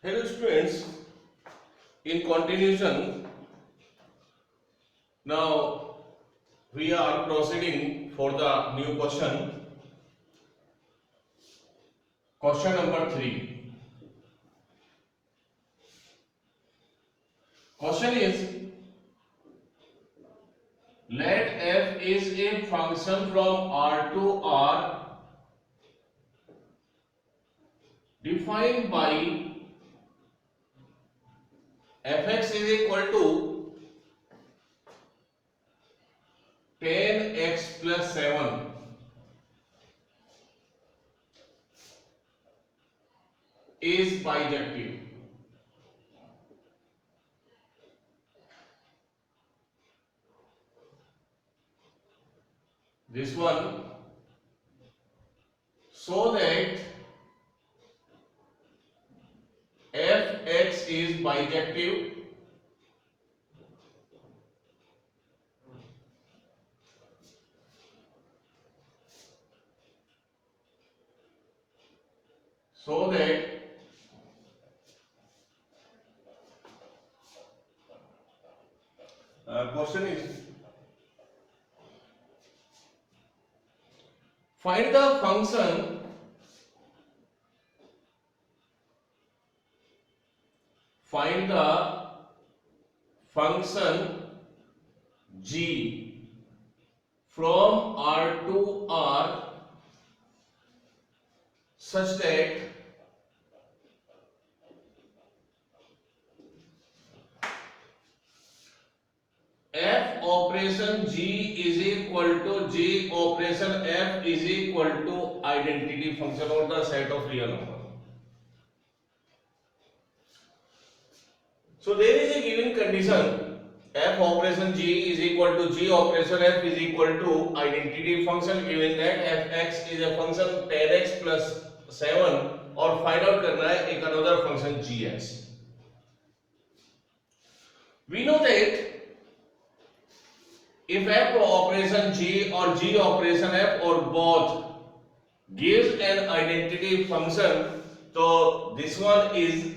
Hello students, in continuation, now we are proceeding for the new question. Question number 3. Question is, let f is a function from R to R defined by fx is equal to 10x plus 7 is bijective. This one, so that fx is bijective so that question is, find the function g from R to R such that f operation g is equal to g operation f is equal to identity function or the set of real number. So there is a given condition, f operation g is equal to g operation f is equal to identity function, given that fx is a function 10x plus 7 और find out करना है एक another function gx. We know that if f operation g or g operation f or both gives an identity function, so this one is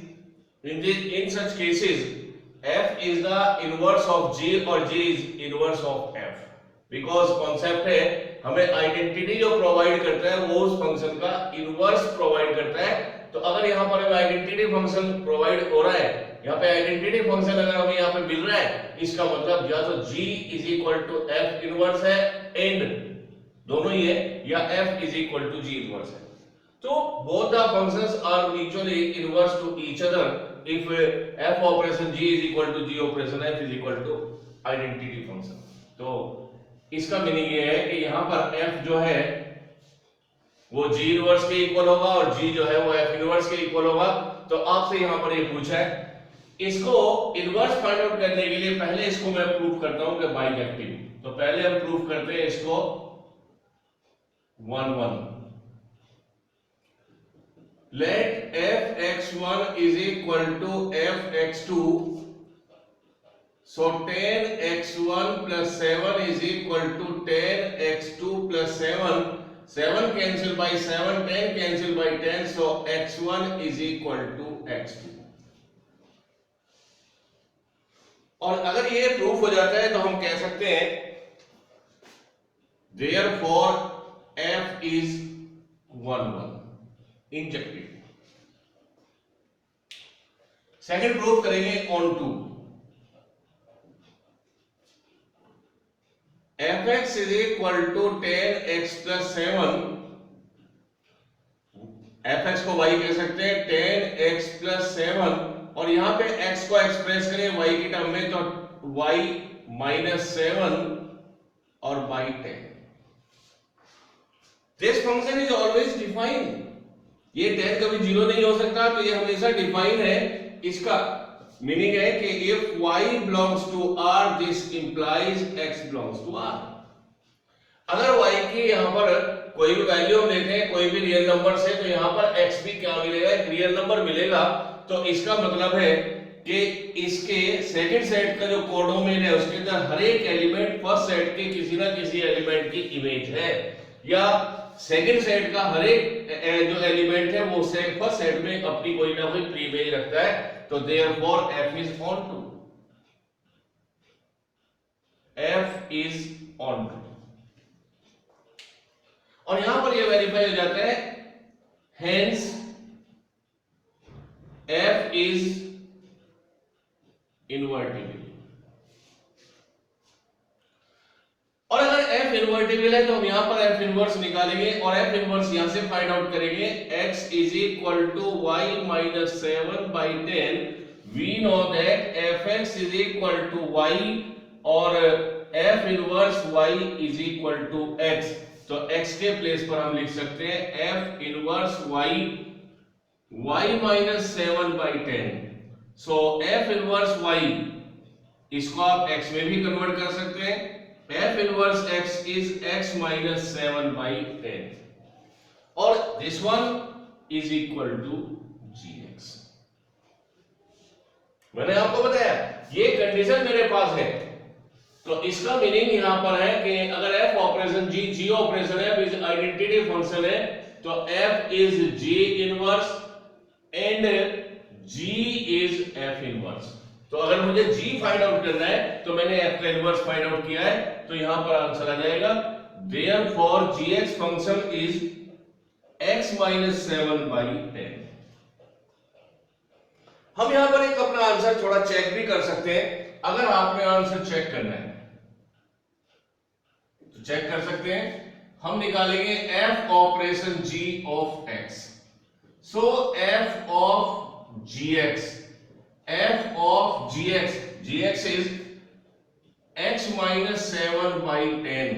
in such cases f is the inverse of g or g is inverse of f, because concept है हमें identity जो provide करता है वो उस function का inverse provide करता है. तो अगर यहाँ पर हमें आइडेंटिटी फंक्शन प्रोवाइड हो रहा है, यहाँ पे आइडेंटिटी फंक्शन अगर हमें यहाँ पे मिल रहा है, इसका मतलब या तो g is equal to f inverse है एंड दोनों ही है, या f is equal to g inverse है. तो both the functions are mutually inverse to each other if f operation g is equal to g operation f is equal to identity function. तो इसका meaning ये है कि यहाँ पर f जो है वो g इनवर्स के इक्वल होगा और g जो है वो f इनवर्स के इक्वल होगा. तो आपसे यहाँ पर ये पूछा है, इसको इनवर्स फाइंड आउट करने के लिए पहले इसको मैं प्रूफ करता हूं कि बाइजेक्टिव. तो पहले हम प्रूफ करते हैं इसको 1 1. Let fx1 is equal to fx2, so 10x1 plus 7 is equal to 10x2 plus 7. 7 cancel by 7, 10 cancel by 10, so x1 is equal to x2. और अगर ये प्रूफ हो जाता है तो हम कह सकते हैं therefore f is 1 1 injective. Second proof करेंगे onto. fx is equal to 10x plus 7. fx को y कह सकते हैं 10x plus 7 और यहां पे x को एक्सप्रेस करें y की टर्म में तो y minus 7 और by 10. This function is always defined. ये 10 कभी जीरो नहीं हो सकता, तो ये हमेशा डिफाइन है. इसका मीनिंग है कि if y belongs to R, this implies x belongs to R. अगर y की यहाँ पर कोई भी वैल्यू हम लेते हैं कोई भी रियल नंबर से, तो यहाँ पर x भी क्या मिलेगा, एक रियल नंबर मिलेगा. तो इसका मतलब है कि इसके सेकंड सेट का जो कोडोमेन है उसके अंदर हर एक एलिमेंट फर्स्ट सेट के किसी ना किसी एलिमेंट की इमेज है, या सेकंड सेट का हर एक जो एलिमेंट है वो फर्स्ट सेट में अपनी कोई ना कोई प्री इमेज रखता है, तो therefore f is onto, f is onto. और यहां पर ये वेरीफाई हो जाता है, हेंस f इज इनवर्टिबल। और अगर f इनवर्टिबल है तो हम यहां पर f इनवर्स निकालेंगे और f इनवर्स यहां से फाइंड आउट करेंगे, x is equal to y minus 7/10। We know that fx is equal to y और f inverse y is equal to x। तो x के प्लेस पर हम लिख सकते हैं f inverse y minus 7/10। So f inverse y इसको आप x में भी कन्वर्ट कर सकते हैं, f inverse x is x minus 7/10 और this one is equal to gx। मैंने आपको बताया ये कंडीशन मेरे पास है, तो इसका मीनिंग यहां पर है कि अगर f operation g operation f is identity function है तो f is g inverse and g is f inverse. तो अगर मुझे g फाइंड आउट करना है तो मैंने f का इनवर्स फाइंड आउट किया है, तो यहां पर आंसर आ जाएगा therefore gx function is x minus 7/10। हम यहां पर एक अपना आंसर थोड़ा चेक भी कर सकते हैं, अगर आपने आंसर चेक करना है तो चेक कर सकते हैं। हम निकालेंगे f operation g of x। So f of gx, f of gx is x minus 7/10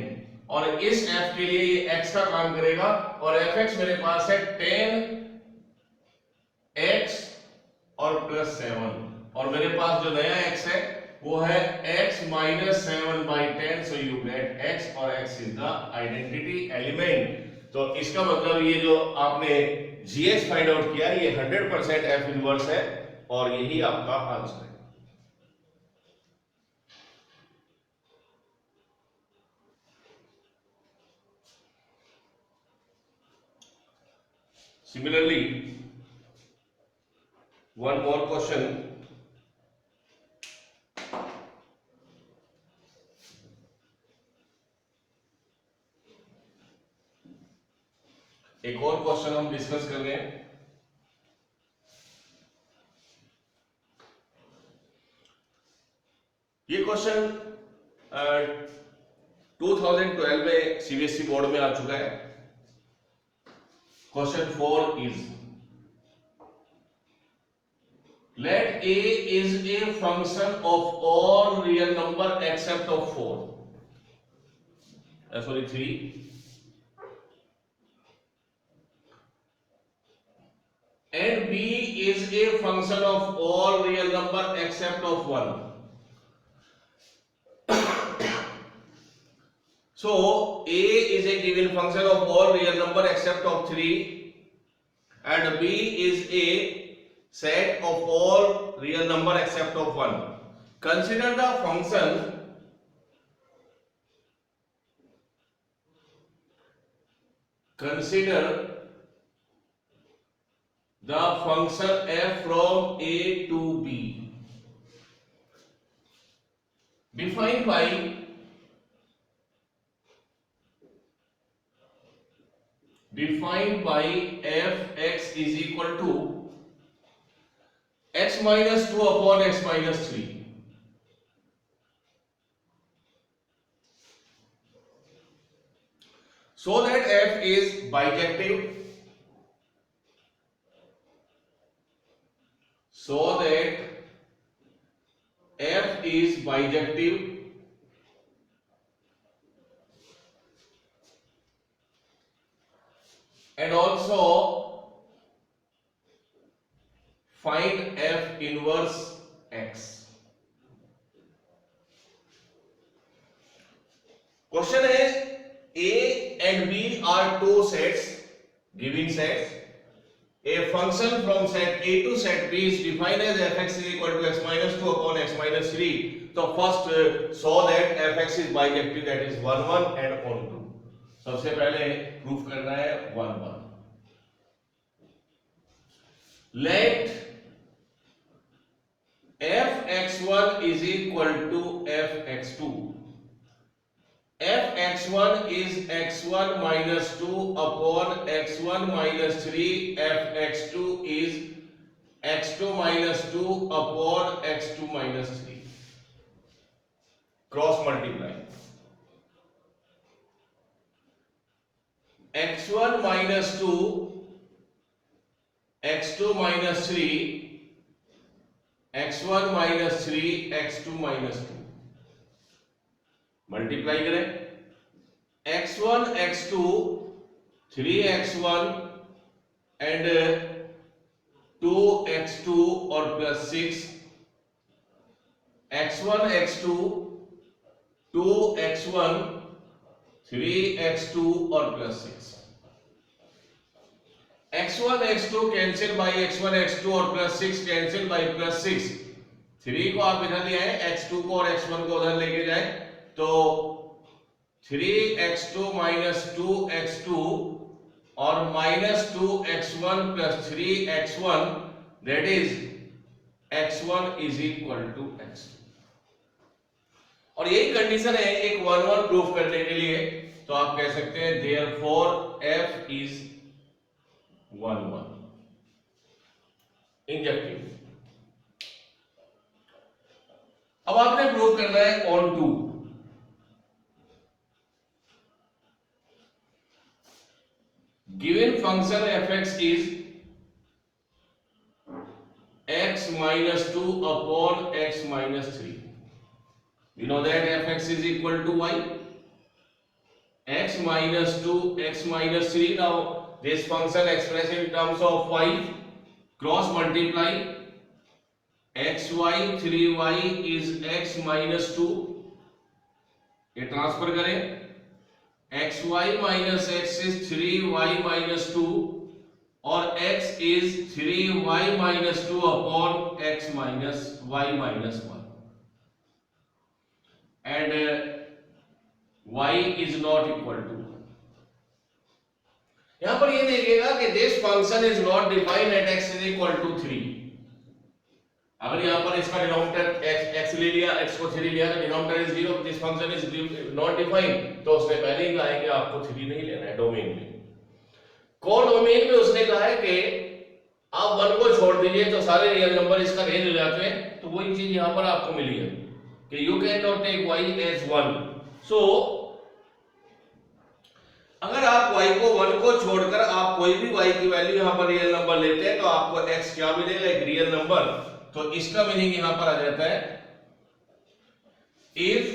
और इस f के लिए ये x का काम करेगा और fx मेरे पास है 10x और प्लस 7 और मेरे पास जो नया x है वो है x minus 7/10। So you get x और x is the identity element. तो इसका मतलब ये जो आपने gx फाइंड आउट किया ये 100% f इनवर्स है और यही आपका आंसर है। Similarly, one more question. एक और क्वेश्चन हम डिस्कस कर रहे हैं। ये क्वेश्चन 2012 में सीबीएसई बोर्ड में आ चुका है। Question 4 is let a is a function of all real number except of 4 sorry 3 and b is a function of all real number except of 1. So a is a given function of all real number except of 3 and b is a set of all real number except of 1. Consider the function f from a to b defined by fx is equal to x minus 2 upon x minus 3. So that f is bijective, and also find f inverse x. Question है a and b are two sets, giving sets. A function from set a to set b is defined as fx is equal to x minus 2 upon x minus 3. So first show that fx is bijective, that is 1 1 and on 2. सबसे पहले proof करना है 1 1। Let f(x1) is equal to f(x2). f(x1) is x1 minus 2 upon x1 minus 3. f(x2) is x2 minus 2 upon x2 minus 3. Cross multiply. x1 minus 2, x2 minus 3, x1 minus 3, x2 minus 2. Multiply करें x1 x2 3x1 and 2x2 और plus 6 x1 x2 2x1 3x2 और plus 6 x1 x2 cancel by x1 x2 और plus 6 cancel by plus 6। 3 को आप इधर ले आए, x2 को और x1 को उधर लेके जाए तो 3x2 माइनस 2x2 और minus 2x1 plus 3x1 that is x1 is equal to x2। और यही कंडीशन है एक 1 1 प्रूफ करने के लिए, तो आप कह सकते हैं देयरफॉर f इज 1 1 इंजेक्टिव। अब आपने प्रूव करना है onto. Given function fx is x minus 2 upon x minus 3. We know that fx is equal to y. X minus 2, x minus 3. Now this function expressed in terms of y. Cross multiply. xy 3y is x minus 2. ये transfer करें। xy minus x is 3y minus 2 और x is 3y minus 2 upon x minus y minus 1 and y is not equal to। यहां पर ये देखिएगा कि this function is not defined at x is equal to 3। अगर यहां पर इसका डिनोमिनेटर x ले लिया, x को 3 लिया तो denominator is 0, this function is not defined, तो उसने पहले ही कहा है कि आपको 3 नहीं लेना है डोमेन में। कौन डोमेन में उसने कहा है कि आप 1 को छोड़ दीजिए तो सारे रियल नंबर इसका रेंज हो जाते हैं, तो वही चीज यहां पर आपको मिली है कि you can not take y as 1। So अगर आप y को 1 को छोड़कर आप कोई भी y की वैल्यू यहां पर रियल नंबर लेते हैं तो आपको x क्या मिलेगा, एक रियल नंबर। तो इसका मीनिंग यहां पर आ जाता है if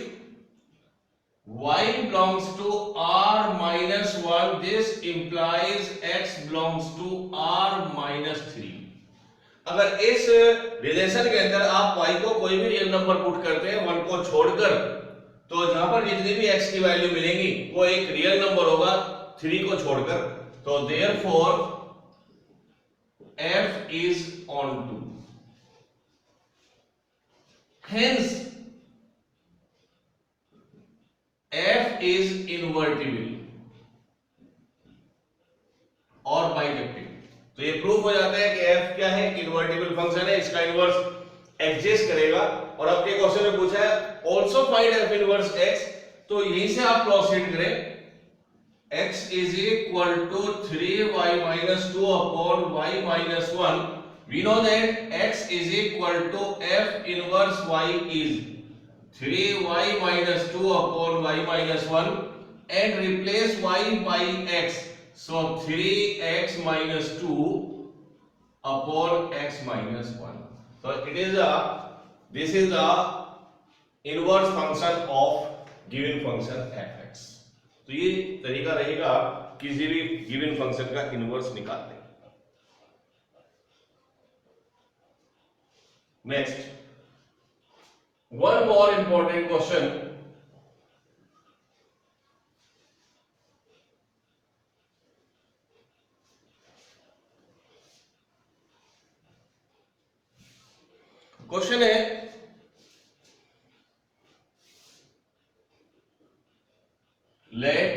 y belongs to r minus 1 this implies x belongs to r minus 3। अगर इस रिलेशन के अंदर आप y को कोई भी रियल नंबर पुट करते हैं 1 को छोड़कर, तो जहां पर जितनी भी x की वैल्यू मिलेंगी वो एक रियल नंबर होगा 3 को छोड़कर। तो therefore f is on 2। Hence f is invertible और बाइजेक्टिव। तो ये प्रूफ हो जाता है कि f क्या है, इन्वर्टिबल फंक्शन है, इसका इनवर्स एग्जिस्ट करेगा। और आपके क्वेश्चन में पूछा है also find f inverse x, तो यहीं से आप प्रोसीड करें x is equal to 3y minus 2 upon y minus 1। We know that x is equal to f inverse y is 3y minus 2 upon y minus 1 and replace y by x, so 3x minus 2 upon x minus 1। So it is this is the inverse function of given function fx। तो ये तरीका रहेगा किसी भी given function का inverse निकालने। Next, one more important question. Question है let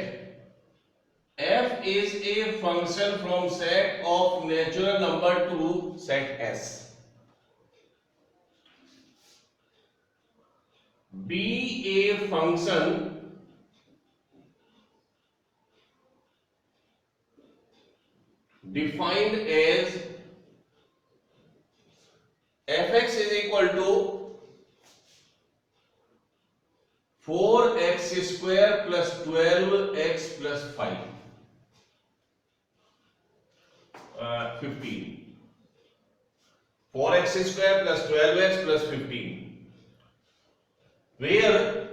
function from set of natural number to set S. Be a function defined as fx is equal to 4x square plus 12x plus 5 15 4x square plus 12x plus 15, where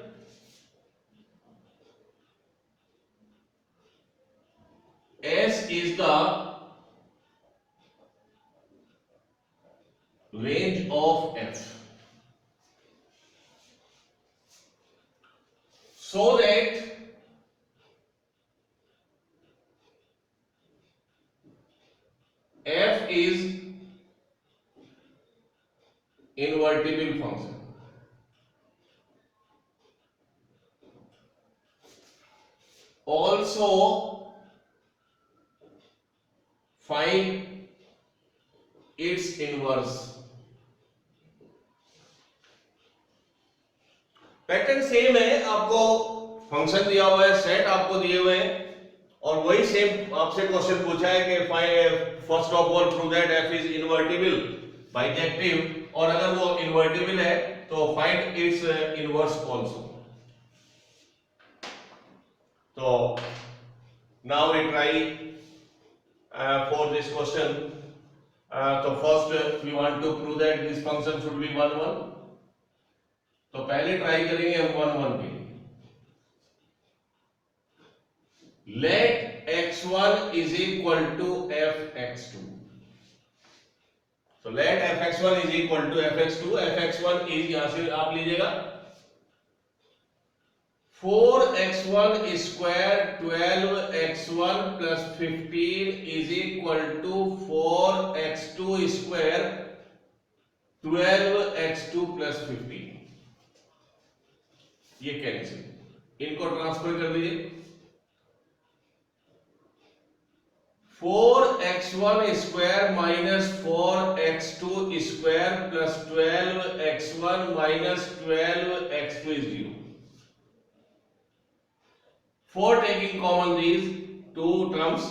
S is the range of f, so that f is invertible function. Also find its inverse. Pattern same है, आपको function दिया हुआ है, set आपको दिए हुए हैं और वही सेम आपसे क्वेश्चन पूछा है कि first of all prove that F is invertible bijective, और अगर वो इनवर्टिबल है तो फाइंड इट्स इनवर्स आल्सो. तो now we try for this question. तो first we want to prove that this function should be 1 1. तो पहले ट्राई करेंगे हम 1 1 के लिए. Let x1 is equal to fx2. तो let fx1 is equal to fx2. fx1 is, यहां से आप लीजिएगा 4x1 square 12x1 plus 15 is equal to 4x2 square 12x2 plus 15. ये कैंसिल, इनको ट्रांसफर कर दीजिए. 4x1 square minus 4x2 square plus 12x1 minus 12x2 is 0. For taking common these two terms,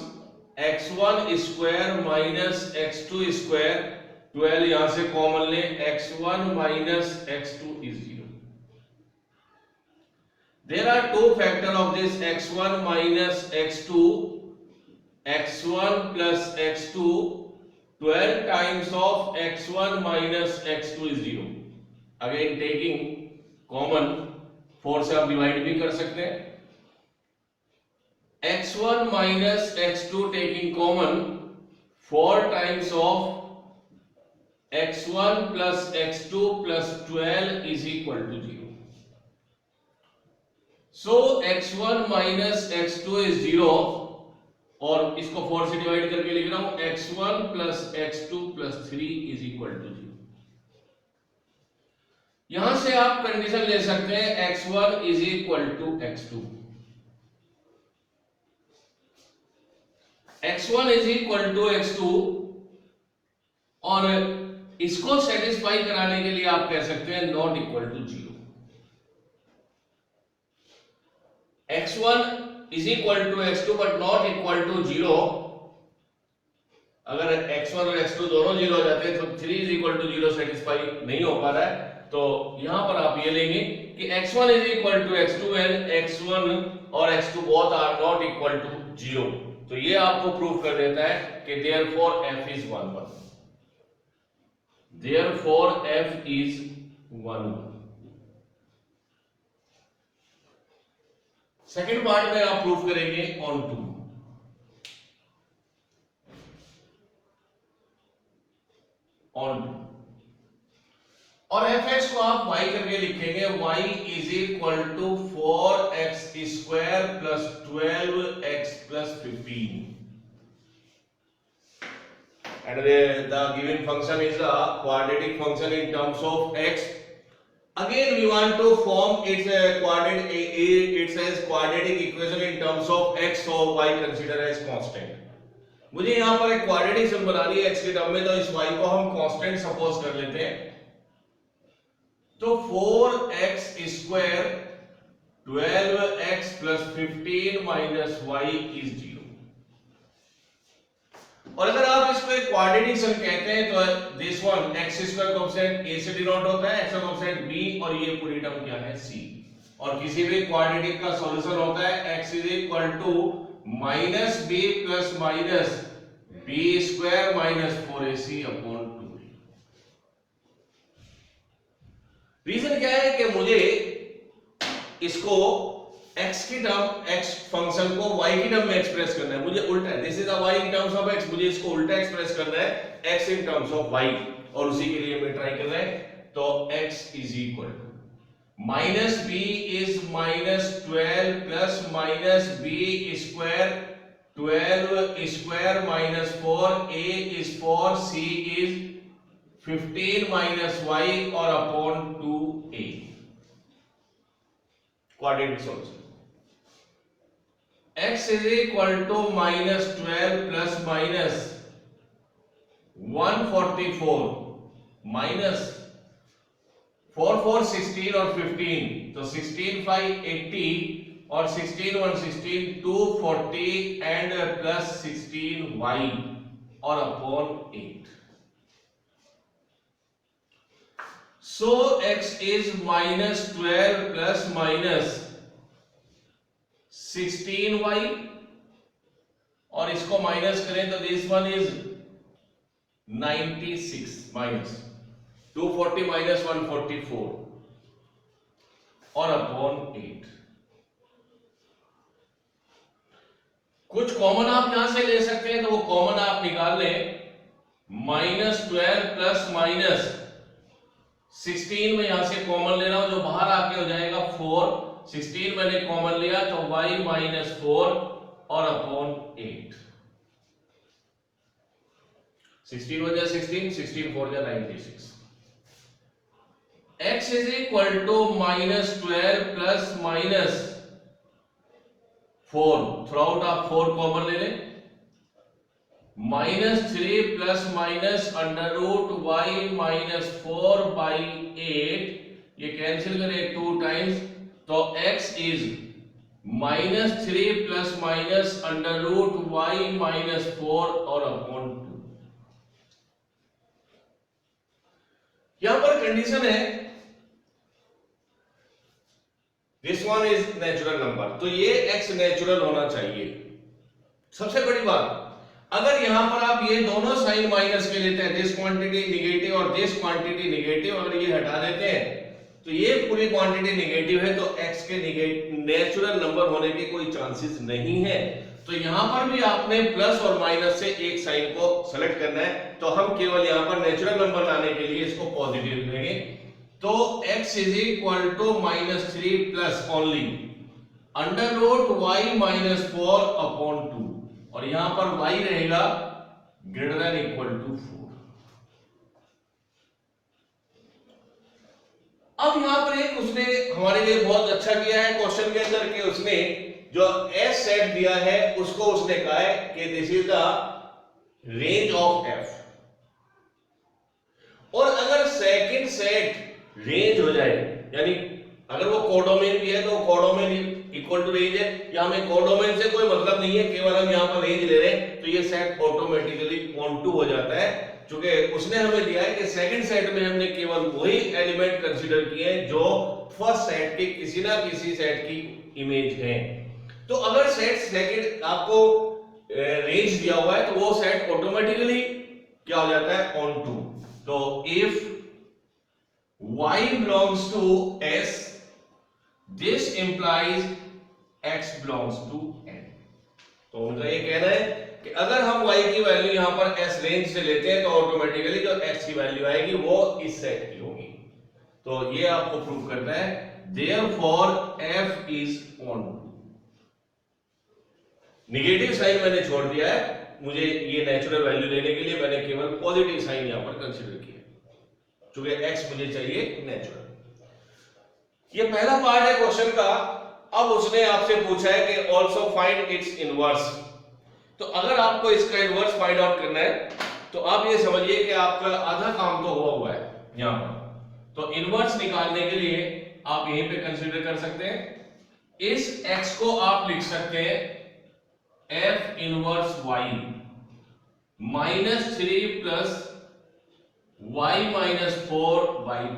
x1 square minus x2 square, 12 यहां से common ले, x1 minus x2 is 0. There are two factors of this x1 minus x2. x1 plus x2, 12 times of x1 minus x2 is 0. Again taking common, 4 से आप divide भी कर सकते हैं. x1 minus x2 taking common, 4 times of x1 plus x2 plus 12 is equal to 0. So x1 minus x2 is 0, और इसको 4 से divide करके लिख रहा हूं, x1 plus x2 plus 3 is equal to 0. यहां से आप कंडीशन ले सकते हैं x1 is equal to x2. x1 is equal to x2, और इसको सेटिस्फाई कराने के लिए आप कह सकते हैं not equal to 0. x1 is equal to x2 but not equal to 0. अगर x1 और x2 दोनों 0 हो जाते हैं तो 3 is equal to 0 सेटिस्फाई नहीं हो पा रहा है. तो यहां पर आप ये लेंगे कि x1 is equal to x2 and x1 और x2 both are not equal to 0. तो ये आपको प्रूफ कर देता है कि therefore f is 1 1. Therefore f is 1 1. Second part में आप प्रूफ करेंगे ऑन टू. ऑन टू और fx को आप y करके लिखेंगे. y is equal to 4x square plus 12x plus 15, and the given function is a quadratic function in terms of x. Again we want to form its quadratic equation in terms of x, so y consider as constant. मुझे यहां पर एक quadratic सम बनानी है x के term में, तो इस y को हम कांस्टेंट सपोज कर लेते हैं। तो 4x square 12x plus 15 minus y is 0। और अगर आप इसको एक क्वाड्रेटिक सम कहते हैं तो this one x square coefficient a से डिनोट होता है, x का कोएफिशिएंट b, और ये पूरी टर्म क्या है c। और किसी भी क्वाड्रेटिक का सॉल्यूशन होता है x is equal to minus b plus minus b square minus 4ac upon 2। Reason क्या है कि मुझे इसको x की टर्म x फंक्शन को y की टर्म में एक्सप्रेस करना है, मुझे उल्टा है। This is a y in terms of x, मुझे इसको उल्टा एक्सप्रेस करना है x in terms of y, और उसी के लिए मैं ट्राई कर रहा है। तो x is equal to minus b is minus 12 plus minus b square 12 square minus 4a is 4, c is 15 minus y और upon 2a। Quadratic solution x is equal to minus 12 plus minus 144 minus 4 4 16 और 15, तो 16 5 80 और 16 1 16 240 and plus 16y और upon 8। So x is minus 12 plus minus 16y, और इसको minus करें तो this one is 96 minus 240 minus 144 और अपॉन 8। कुछ कॉमन आप यहां से ले सकते हैं, तो वो कॉमन आप निकाल लें। माइनस 12 प्लस माइनस 16 में यहां से कॉमन ले रहा हूं, जो बाहर आके हो जाएगा 4, 16 मैंने कॉमन लिया तो y माइनस 4 और अपॉन 8। 16 हो जाए 16, 16 4 जा 96। x is equal to minus 12 plus minus 4, throughout आप 4 कॉमन ले लें, minus 3 plus minus under root y minus 4 by 8, ये कैंसिल करें 2 टाइम्स, तो x is minus 3 plus minus under root y minus 4 और अपॉन 2। यहां पर कंडीशन है this one is natural number, तो ये x नेचुरल होना चाहिए। सबसे बड़ी बात, अगर यहां पर आप ये दोनों साइन माइनस के लेते हैं, दिस क्वांटिटी नेगेटिव और दिस क्वांटिटी नेगेटिव, अगर ये हटा देते हैं तो ये पूरी क्वांटिटी नेगेटिव है, तो x के नेचुरल नंबर होने के कोई चांसेस नहीं है। तो यहां पर भी आपने प्लस और माइनस से एक साइन को सेलेक्ट करना है, तो हम केवल यहां पर नेचुरल नंबर लाने के लिए इसको पॉजिटिव लेंगे। तो x is equal to minus 3 plus only under root y minus 4 upon 2, और यहां पर y रहेगा ग्रेटर देन इक्वल टू 4। अब यहां पर एक उसने हमारे लिए बहुत अच्छा किया है क्वेश्चन के अंदर, कि उसने जो s सेट दिया है उसको उसने कहा है कि this is the range of f। और अगर सेकंड सेट रेंज हो जाए, यानी अगर वो कोडोमेन भी है तो कोडोमेन इक्वल टू रेंज है, या हमें कोडोमेन से कोई मतलब नहीं है, केवल हम यहां पर रेंज ले रहे हैं, तो ये सेट ऑटोमेटिकली ऑन टू हो जाता है, क्योंकि उसने हमें दिया है कि सेकंड सेट में हमने केवल वही एलिमेंट कंसीडर किए हैं जो फर्स्ट सेट के किसी ना किसी सेट की इमेज है। तो अगर सेट सेकंड आपको रेंज दिया हुआ है तो वो सेट ऑटोमेटिकली क्या हो जाता है, ऑन टू। तो if y belongs to S, this implies x belongs to n। तो मुझे ये कहना है कि अगर हम y की वैल्यू यहां पर S रेंज से लेते हैं तो ऑटोमेटिकली जो x की वैल्यू आएगी वो इस सेट की होगी। तो ये आपको प्रूव करना है, therefore f is on to। Negative sign मैंने छोड़ दिया है, मुझे ये नेचुरल वैल्यू लेने के लिए मैंने केवल पॉजिटिव साइन यहां पर कंसीडर किया, क्योंकि x मुझे चाहिए नेचुरल। ये पहला पार्ट है क्वेश्चन का। अब उसने आपसे पूछा है कि ऑल्सो फाइंड इट्स इनवर्स, तो अगर आपको इसका इनवर्स फाइंड आउट करना है तो आप ये समझिए कि आपका आधा काम तो हुआ है यहां पर। तो इनवर्स निकालने के लिए आप यहीं पे कंसीडर कर सकते हैं, इस x को आप लिख सकते हैं f inverse y -3 plus y -4/2,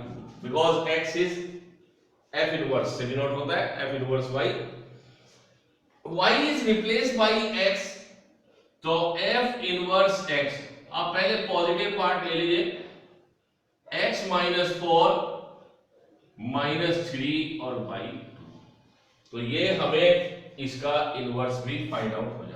because x is f inverse से डिनोट होता है f inverse y। y is replaced by x, तो f इनवर्स x, आप पहले पॉजिटिव पार्ट ले लीजिए, x -4 -3 और y, तो ये हमें इसका इनवर्स भी फाइंड आउट